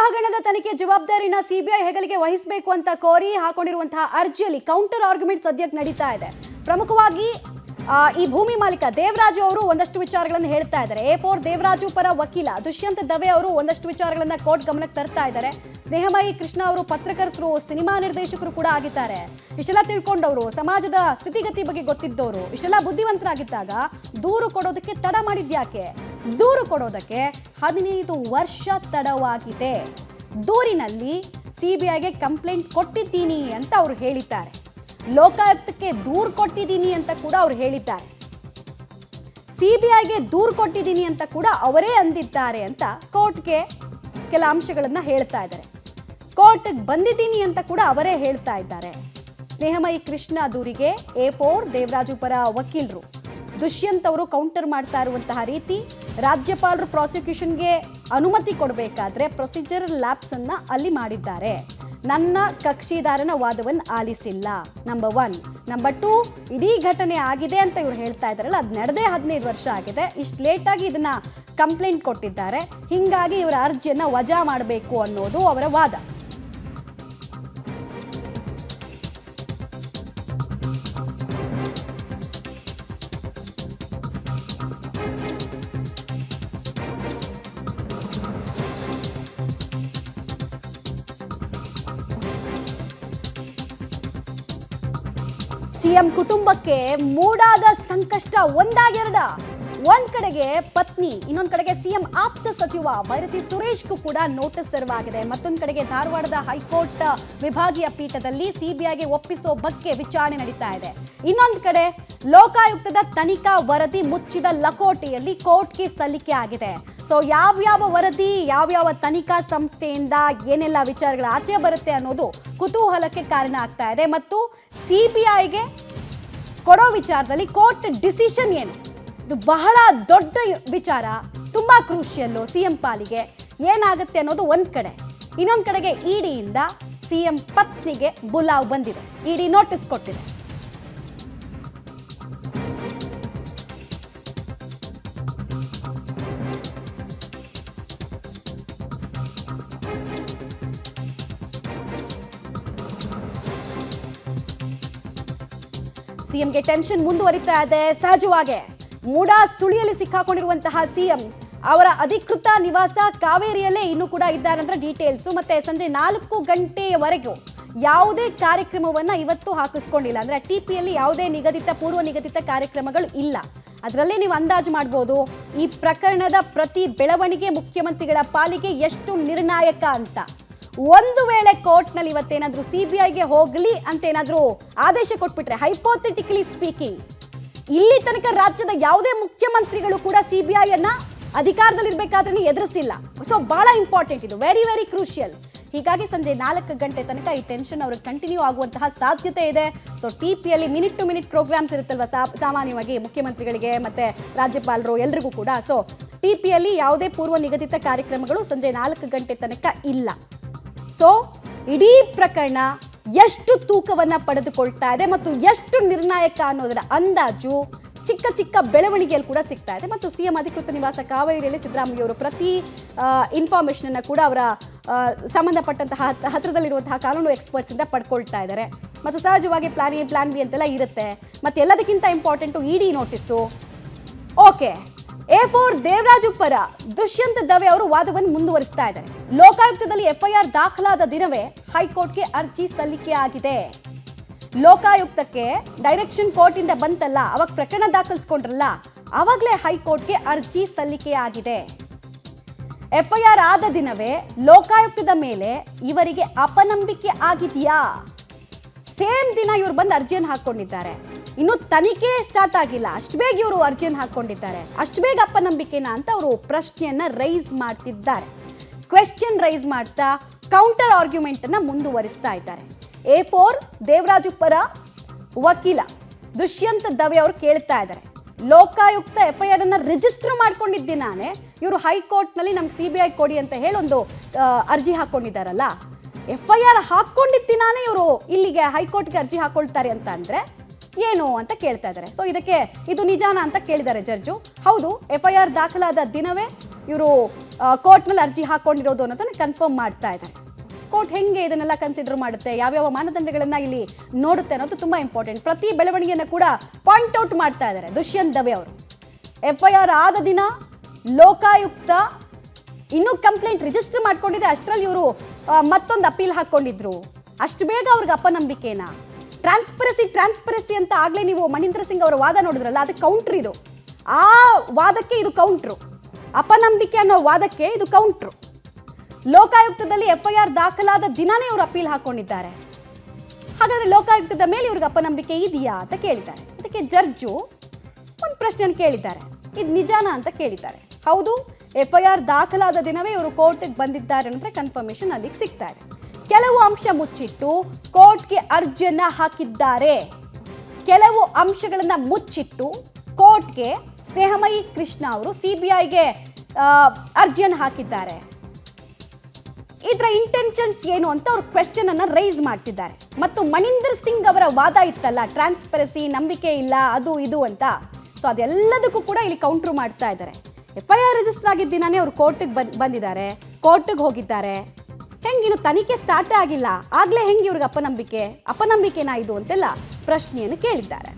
ಹಗರಣದ ತನಿಖೆ ಜವಾಬ್ದಾರಿನ ಸಿಬಿಐ ಹೆಗಲಿಗೆ ವಹಿಸಬೇಕು ಅಂತ ಕೋರಿ ಹಾಕೊಂಡಿರುವಂತಹ ಅರ್ಜಿಯಲ್ಲಿ ಕೌಂಟರ್ ಆರ್ಗ್ಯುಮೆಂಟ್ ಸದ್ಯಕ್ಕೆ ನಡೀತಾ ಇದೆ. ಪ್ರಮುಖವಾಗಿ ಈ ಭೂಮಿ ಮಾಲೀಕ ದೇವರಾಜು ಅವರು ಒಂದಷ್ಟು ವಿಚಾರಗಳನ್ನು ಹೇಳ್ತಾ ಇದ್ದಾರೆ. A4 ದೇವರಾಜು ಪರ ವಕೀಲ ದುಷ್ಯಂತ್ ದವೆ ಅವರು ಒಂದಷ್ಟು ವಿಚಾರಗಳನ್ನ ಕೋರ್ಟ್ ಗಮನಕ್ಕೆ ತರ್ತಾ ಇದ್ದಾರೆ. ಸ್ನೇಹಮಯಿ ಕೃಷ್ಣ ಅವರು ಪತ್ರಕರ್ತರು, ಸಿನಿಮಾ ನಿರ್ದೇಶಕರು ಕೂಡ ಆಗಿದ್ದಾರೆ. ಇಷ್ಟೆಲ್ಲ ತಿಳ್ಕೊಂಡವರು, ಸಮಾಜದ ಸ್ಥಿತಿಗತಿ ಬಗ್ಗೆ ಗೊತ್ತಿದ್ದವರು, ಇಷ್ಟೆಲ್ಲ ಬುದ್ಧಿವಂತರಾಗಿದ್ದಾಗ ದೂರು ಕೊಡೋದಕ್ಕೆ ತಡ ಮಾಡಿದ್ಯಾಕೆ? ದೂರು ಕೊಡೋದಕ್ಕೆ 15 ವರ್ಷ ತಡವಾಗಿದೆ. ದೂರಿನಲ್ಲಿ ಸಿಬಿಐಗೆ ಕಂಪ್ಲೇಂಟ್ ಕೊಟ್ಟಿದ್ದೀನಿ ಅಂತ ಅವರು ಹೇಳಿದ್ದಾರೆ. ಲೋಕಾಯುಕ್ತಕ್ಕೆ ದೂರು ಕೊಟ್ಟಿದ್ದೀನಿ ಅಂತ ಕೂಡ ಅವರು ಹೇಳಿದ್ದಾರೆ. ಸಿಬಿಐಗೆ ದೂರು ಕೊಟ್ಟಿದ್ದೀನಿ ಅಂತ ಕೂಡ ಅವರೇ ಅಂದಿದ್ದಾರೆ ಅಂತ ಕೋರ್ಟ್ಗೆ ಕೆಲ ಅಂಶಗಳನ್ನ ಹೇಳ್ತಾ ಇದ್ದಾರೆ. ಕೋರ್ಟ್ ಬಂದಿದ್ದೀನಿ ಅಂತ ಕೂಡ ಅವರೇ ಹೇಳ್ತಾ ಇದ್ದಾರೆ. ಸ್ನೇಹಮಯಿ ಕೃಷ್ಣ ದೂರಿಗೆ A4 ದೇವರಾಜು ಪರ ವಕೀಲರು ದುಷ್ಯಂತ್ ಅವರು ಕೌಂಟರ್ ಮಾಡ್ತಾ ಇರುವಂತಹ ರೀತಿ, ರಾಜ್ಯಪಾಲರು ಪ್ರಾಸಿಕ್ಯೂಷನ್ಗೆ ಅನುಮತಿ ಕೊಡಬೇಕಾದ್ರೆ ಪ್ರೊಸೀಜರಲ್ ಲ್ಯಾಪ್ಸ್ ಅನ್ನ ಅಲ್ಲಿ ಮಾಡಿದ್ದಾರೆ. ನನ್ನ ಕಕ್ಷಿದಾರನ ವಾದವನ್ನು ಆಲಿಸಿಲ್ಲ, ನಂಬರ್ 1. ನಂಬರ್ 2, ಇಡೀ ಘಟನೆ ಆಗಿದೆ ಅಂತ ಇವ್ರು ಹೇಳ್ತಾ ಇದ್ದಾರಲ್ಲ, ಅದು ನಡೆದೇ 15 ವರ್ಷ ಆಗಿದೆ. ಇಷ್ಟು ಲೇಟಾಗಿ ಇದನ್ನ ಕಂಪ್ಲೇಂಟ್ ಕೊಟ್ಟಿದ್ದಾರೆ, ಹಿಂಗಾಗಿ ಇವರ ಅರ್ಜಿಯನ್ನ ವಜಾ ಮಾಡಬೇಕು ಅನ್ನೋದು ಅವರ ವಾದ. ಸಿಎಂ ಕುಟುಂಬಕ್ಕೆ ಮೂಡಾದ ಸಂಕಷ್ಟ ಒಂದಾಗೆರಡ. ಒಂದ್ ಕಡೆಗೆ ಪತ್ನಿ, ಇನ್ನೊಂದ್ ಕಡೆಗೆ ಸಿಎಂ ಆಪ್ತ ಸಚಿವ ಬೈರತಿ ಸುರೇಶ್ಗೂ ಕೂಡ ನೋಟಿಸ್ ಸರ್ವಾಗಿದೆ. ಮತ್ತೊಂದ್ ಕಡೆಗೆ ಧಾರವಾಡದ ಹೈಕೋರ್ಟ್ ವಿಭಾಗೀಯ ಪೀಠದಲ್ಲಿ ಸಿಬಿಐಗೆ ಒಪ್ಪಿಸೋ ಬಗ್ಗೆ ವಿಚಾರಣೆ ನಡೀತಾ ಇದೆ. ಇನ್ನೊಂದ್ ಕಡೆ ಲೋಕಾಯುಕ್ತದ ತನಿಖಾ ವರದಿ ಮುಚ್ಚಿದ ಲಕೋಟೆಯಲ್ಲಿ ಕೋರ್ಟ್ಗೆ ಸಲ್ಲಿಕೆ ಆಗಿದೆ. ಸೊ ಯಾವ್ಯಾವ ವರದಿ, ಯಾವ್ಯಾವ ತನಿಖಾ ಸಂಸ್ಥೆಯಿಂದ ಏನೆಲ್ಲ ವಿಚಾರಗಳು ಆಚೆ ಬರುತ್ತೆ ಅನ್ನೋದು ಕುತೂಹಲಕ್ಕೆ ಕಾರಣ ಆಗ್ತಾ ಇದೆ. ಮತ್ತು ಸಿಬಿಐಗೆ ಕೊಡೋ ವಿಚಾರದಲ್ಲಿ ಕೋರ್ಟ್ ಡಿಸಿಷನ್ ಏನು, ಇದು ಬಹಳ ದೊಡ್ಡ ವಿಚಾರ, ತುಂಬಾ ಕ್ರೂಷಿಯಲ್ಲು ಸಿಎಂ ಪಾಲಿಗೆ. ಏನಾಗುತ್ತೆ ಅನ್ನೋದು ಒಂದ್ ಕಡೆ. ಇನ್ನೊಂದ್ ಕಡೆಗೆ ಇಡಿಯಿಂದ ಸಿಎಂ ಪತ್ನಿಗೆ ಬುಲಾವ್ ಬಂದಿದೆ, ಇಡಿ ನೋಟಿಸ್ ಕೊಟ್ಟಿದೆ. ಸಿಎಂಗೆ ಟೆನ್ಷನ್ ಮುಂದುವರಿತಾ ಇದೆ. ಸಹಜವಾಗಿ ಮೂಡಾ ಸುಳಿಯಲ್ಲಿ ಸಿಕ್ಕಾಕೊಂಡಿರುವಂತಹ ಸಿಎಂ ಅವರ ಅಧಿಕೃತ ನಿವಾಸ ಕಾವೇರಿಯಲ್ಲೇ ಇನ್ನೂ ಕೂಡ ಇದ್ದಾರೆ ಅಂದ್ರೆ ಡೀಟೇಲ್ಸು. ಮತ್ತೆ ಸಂಜೆ 4 ಗಂಟೆಯವರೆಗೂ ಯಾವುದೇ ಕಾರ್ಯಕ್ರಮವನ್ನ ಇವತ್ತು ಹಾಕಿಸ್ಕೊಂಡಿಲ್ಲ. ಅಂದ್ರೆ ಟಿಪಿಯಲ್ಲಿ ಯಾವುದೇ ಪೂರ್ವ ನಿಗದಿತ ಕಾರ್ಯಕ್ರಮಗಳು ಇಲ್ಲ. ಅದರಲ್ಲೇ ನೀವು ಅಂದಾಜು ಮಾಡ್ಬೋದು ಈ ಪ್ರಕರಣದ ಪ್ರತಿ ಬೆಳವಣಿಗೆ ಮುಖ್ಯಮಂತ್ರಿಗಳ ಪಾಲಿಗೆ ಎಷ್ಟು ನಿರ್ಣಾಯಕ ಅಂತ. ಒಂದು ವೇಳೆ ಕೋರ್ಟ್ನಲ್ಲಿ ಇವತ್ತೇನಾದ್ರೂ ಸಿಬಿಐಗೆ ಹೋಗಲಿ ಅಂತ ಏನಾದ್ರೂ ಆದೇಶ ಕೊಟ್ಬಿಟ್ರೆ, ಹೈಪೋಥೆಟಿಕಲಿ ಸ್ಪೀಕಿಂಗ್, ಇಲ್ಲಿ ತನಕ ರಾಜ್ಯದ ಯಾವುದೇ ಮುಖ್ಯಮಂತ್ರಿಗಳು ಕೂಡ ಸಿಬಿಐಯನ್ನ ಅಧಿಕಾರದಲ್ಲಿರ್ಬೇಕಾದ್ರೆ ಎದುರಿಸಿಲ್ಲ. ಸೊ ಬಹಳ ಇಂಪಾರ್ಟೆಂಟ್ ಇದು, ವೆರಿ ವೆರಿ ಕ್ರೂಷಿಯಲ್. ಹೀಗಾಗಿ ಸಂಜೆ 4 ಗಂಟೆ ತನಕ ಈ ಟೆನ್ಷನ್ ಅವ್ರಿಗೆ ಕಂಟಿನ್ಯೂ ಆಗುವಂತಹ ಸಾಧ್ಯತೆ ಇದೆ. ಸೊ ಟಿಪಿಯಲ್ಲಿ ಮಿನಿಟ್ ಟು ಮಿನಿಟ್ ಪ್ರೋಗ್ರಾಮ್ಸ್ ಇರುತ್ತಲ್ವ ಸಾಮಾನ್ಯವಾಗಿ ಮುಖ್ಯಮಂತ್ರಿಗಳಿಗೆ ಮತ್ತೆ ರಾಜ್ಯಪಾಲರು ಎಲ್ರಿಗೂ ಕೂಡ. ಸೊ ಟಿಪಿಯಲ್ಲಿ ಯಾವುದೇ ಪೂರ್ವ ನಿಗದಿತ ಕಾರ್ಯಕ್ರಮಗಳು ಸಂಜೆ 4 ಗಂಟೆ ತನಕ ಇಲ್ಲ. ಸೊ ಇಡೀ ಪ್ರಕರಣ ಎಷ್ಟು ತೂಕವನ್ನ ಪಡೆದುಕೊಳ್ತಾ ಇದೆ ಮತ್ತು ಎಷ್ಟು ನಿರ್ಣಾಯಕ ಅನ್ನೋದರ ಅಂದಾಜು ಚಿಕ್ಕ ಚಿಕ್ಕ ಬೆಳವಣಿಗೆಯಲ್ಲಿ ಕೂಡ ಸಿಗ್ತಾ ಇದೆ. ಮತ್ತು ಸಿಎಂ ಅಧಿಕೃತ ನಿವಾಸ ಕಾವೇರಿಯಲ್ಲಿ ಸಿದ್ದರಾಮಯ್ಯ ಅವರು ಪ್ರತಿ ಇನ್ಫಾರ್ಮೇಶನ್ ಅನ್ನ ಕೂಡ ಅವರ ಸಂಬಂಧಪಟ್ಟಂತಹ ಹತ್ತಿರದಲ್ಲಿರುವಂತಹ ಕಾನೂನು ಎಕ್ಸ್ಪರ್ಟ್ಸ್ ಇಂದ ಪಡ್ಕೊಳ್ತಾ ಇದ್ದಾರೆ. ಮತ್ತು ಸಹಜವಾಗಿ ಪ್ಲಾನ್ A ಪ್ಲಾನ್ B ಅಂತೆಲ್ಲ ಇರುತ್ತೆ. ಮತ್ತೆ ಎಲ್ಲದಕ್ಕಿಂತ ಇಂಪಾರ್ಟೆಂಟು ಇಡಿ ನೋಟಿಸು. ಓಕೆ, A4 ದೇವರಾಜು ಪರ ದುಷ್ಯಂತ್ ದವೆ ಅವರು ವಾದವನ್ನು ಮುಂದುವರಿಸ್ತಾ ಇದ್ದಾರೆ. ಲೋಕಾಯುಕ್ತದಲ್ಲಿ FIR ದಾಖಲಾದ ದಿನವೇ ಹೈಕೋರ್ಟ್ಗೆ ಅರ್ಜಿ ಸಲ್ಲಿಕೆ ಆಗಿದೆ. ಲೋಕಾಯುಕ್ತಕ್ಕೆ ಡೈರೆಕ್ಷನ್ ಕೋರ್ಟ್ ಇಂದ ಬಂತಲ್ಲ, ಅವಾಗ ಪ್ರಕರಣ ದಾಖಲಿಸಿಕೊಂಡ್ರಲ್ಲ, ಅವಾಗಲೇ ಹೈಕೋರ್ಟ್ಗೆ ಅರ್ಜಿ ಸಲ್ಲಿಕೆ ಆಗಿದೆ. FIR ಆದ ದಿನವೇ ಲೋಕಾಯುಕ್ತದ ಮೇಲೆ ಇವರಿಗೆ ಅಪನಂಬಿಕೆ ಆಗಿದೆಯಾ? ಸೇಮ್ ದಿನ ಇವರು ಬಂದು ಅರ್ಜಿಯನ್ನು ಹಾಕೊಂಡಿದ್ದಾರೆ. ಇನ್ನು ತನಿಖೆ ಸ್ಟಾರ್ಟ್ ಆಗಿಲ್ಲ, ಅಷ್ಟು ಬೇಗ ಇವರು ಅರ್ಜಿಯನ್ನು ಹಾಕೊಂಡಿದ್ದಾರೆ. ಅಷ್ಟು ಬೇಗ ಅಪನಂಬಿಕೆನಾ ಅಂತ ಅವರು ಪ್ರಶ್ನೆಯನ್ನ ರೈಸ್ ಮಾಡ್ತಿದ್ದಾರೆ. ಕ್ವೆಶ್ಚನ್ ರೈಸ್ ಮಾಡ್ತಾ ಕೌಂಟರ್ ಆರ್ಗ್ಯುಮೆಂಟ್ ಅನ್ನ ಮುಂದುವರಿಸ್ತಾ ಇದ್ದಾರೆ. A4 ದೇವರಾಜು ಪರ ವಕೀಲ ದುಷ್ಯಂತ್ ದವೆ ಅವರು ಕೇಳ್ತಾ ಇದ್ದಾರೆ, ಲೋಕಾಯುಕ್ತ FIR ಅನ್ನ ರಿಜಿಸ್ಟರ್ ಮಾಡ್ಕೊಂಡಿದ್ದೀನಾನೆ ಇವರು ಹೈಕೋರ್ಟ್ ನಲ್ಲಿ ನಮ್ಗೆ ಸಿಬಿಐ ಕೊಡಿ ಅಂತ ಹೇಳಿ ಒಂದು ಅರ್ಜಿ ಹಾಕೊಂಡಿದ್ದಾರಲ್ಲ, FIR ಹಾಕೊಂಡಿದ್ದೀನಾನೆ ಇವರು ಇಲ್ಲಿಗೆ ಹೈಕೋರ್ಟ್ಗೆ ಅರ್ಜಿ ಹಾಕೊಳ್ತಾರೆ ಅಂತ ಅಂದ್ರೆ ಏನು ಅಂತ ಕೇಳ್ತಾ ಇದ್ದಾರೆ. ಸೊ ಇದಕ್ಕೆ ಇದು ನಿಜಾನ ಅಂತ ಕೇಳಿದ್ದಾರೆ ಜಡ್ಜು. ಹೌದು, FIR ದಾಖಲಾದ ದಿನವೇ ಇವರು ಕೋರ್ಟ್ನಲ್ಲಿ ಅರ್ಜಿ ಹಾಕೊಂಡಿರೋದು ಅನ್ನೋದನ್ನ ಕನ್ಫರ್ಮ್ ಮಾಡ್ತಾ ಇದ್ದಾರೆ. ಕೋರ್ಟ್ ಹೆಂಗೆ ಇದನ್ನೆಲ್ಲ ಕನ್ಸಿಡರ್ ಮಾಡುತ್ತೆ, ಯಾವ್ಯಾವ ಮಾನದಂಡಗಳನ್ನ ಇಲ್ಲಿ ನೋಡುತ್ತೆ ಅನ್ನೋದು ತುಂಬಾ ಇಂಪಾರ್ಟೆಂಟ್. ಪ್ರತಿ ಬೆಳವಣಿಗೆಯನ್ನು ಕೂಡ ಪಾಯಿಂಟ್ ಔಟ್ ಮಾಡ್ತಾ ಇದ್ದಾರೆ ದುಷ್ಯಂತ್ ದವೆ ಅವರು. FIR ಆದ ದಿನ ಲೋಕಾಯುಕ್ತ ಇನ್ನೂ ಕಂಪ್ಲೇಂಟ್ ರಿಜಿಸ್ಟರ್ ಮಾಡ್ಕೊಂಡಿದೆ, ಅಷ್ಟರಲ್ಲಿ ಇವರು ಮತ್ತೊಂದು ಅಪೀಲ್ ಹಾಕೊಂಡಿದ್ರು. ಅಷ್ಟು ಬೇಗ ಅವ್ರಿಗೆ ಅಪನಂಬಿಕೆನಾ? ಟ್ರಾನ್ಸ್ಪರೆನ್ಸಿ ಅಂತ ಆಗ್ಲೇ ನೀವು ಮಣೀಂದ್ರ ಸಿಂಗ್ ಅವರ ವಾದ ನೋಡಿದ್ರಲ್ಲ, ಅದಕ್ಕೆ ಕೌಂಟ್ರ್ ಇದು. ಆ ವಾದಕ್ಕೆ ಇದು ಕೌಂಟ್ರು. ಅಪನಂಬಿಕೆ ಅನ್ನೋ ವಾದಕ್ಕೆ ಇದು ಕೌಂಟ್ರು. ಲೋಕಾಯುಕ್ತದಲ್ಲಿ FIR ದಾಖಲಾದ ದಿನಾನೇ ಇವರು ಅಪೀಲ್ ಹಾಕೊಂಡಿದ್ದಾರೆ. ಹಾಗಾದ್ರೆ ಲೋಕಾಯುಕ್ತದ ಮೇಲೆ ಇವ್ರಿಗೆ ಅಪನಂಬಿಕೆ ಇದೆಯಾ ಅಂತ ಕೇಳಿದ್ದಾರೆ. ಅದಕ್ಕೆ ಜಡ್ಜು ಒಂದು ಪ್ರಶ್ನೆಯನ್ನು ಕೇಳಿದ್ದಾರೆ, ಇದು ನಿಜಾನ ಅಂತ ಕೇಳಿದ್ದಾರೆ. ಹೌದು, FIR ದಾಖಲಾದ ದಿನವೇ ಇವರು ಕೋರ್ಟ್ಗೆ ಬಂದಿದ್ದಾರೆ ಅಂತ ಕನ್ಫರ್ಮೇಶನ್ ಅಲ್ಲಿಗೆ ಸಿಗ್ತಾ ಇದೆ. ಕೆಲವು ಅಂಶ ಮುಚ್ಚಿಟ್ಟು ಕೋರ್ಟ್ಗೆ ಅರ್ಜಿಯನ್ನ ಹಾಕಿದ್ದಾರೆ. ಕೆಲವು ಅಂಶಗಳನ್ನ ಮುಚ್ಚಿಟ್ಟು ಕೋರ್ಟ್ಗೆ ಸ್ನೇಹಮಯಿ ಕೃಷ್ಣ ಅವರು CBIಗೆ ಅರ್ಜಿಯನ್ನು ಹಾಕಿದ್ದಾರೆ. ಇದರ ಇಂಟೆನ್ಷನ್ಸ್ ಏನು ಅಂತ ಅವ್ರು ಕ್ವೆಶ್ಚನ್ ಅನ್ನ ರೈಸ್ ಮಾಡ್ತಿದ್ದಾರೆ. ಮತ್ತು ಮಣೀಂದರ್ ಸಿಂಗ್ ಅವರ ವಾದ ಇತ್ತಲ್ಲ, ಟ್ರಾನ್ಸ್ಪರೆನ್ಸಿ, ನಂಬಿಕೆ ಇಲ್ಲ, ಅದು ಇದು ಅಂತ. ಸೊ ಅದೆಲ್ಲದಕ್ಕೂ ಕೂಡ ಇಲ್ಲಿ ಕೌಂಟ್ರ್ ಮಾಡ್ತಾ ಇದ್ದಾರೆ. FIR ರಿಜಿಸ್ಟರ್ ಆಗಿದ್ದ ದಿನಾನೇ ಅವ್ರು ಕೋರ್ಟಿಗೆ ಬಂದಿದ್ದಾರೆ, ಕೋರ್ಟಿಗೆ ಹೋಗಿದ್ದಾರೆ. ಹೆಂಗಿನ್ನು ತನಿಖೆ ಸ್ಟಾರ್ಟೇ ಆಗಿಲ್ಲ, ಆಗ್ಲೇ ಹೆಂಗೆ ಇವ್ರಿಗೆ ಅಪನಂಬಿಕೆನಾ ಇದು ಅಂತೆಲ್ಲ ಪ್ರಶ್ನೆಯನ್ನು ಕೇಳಿದ್ದಾರೆ.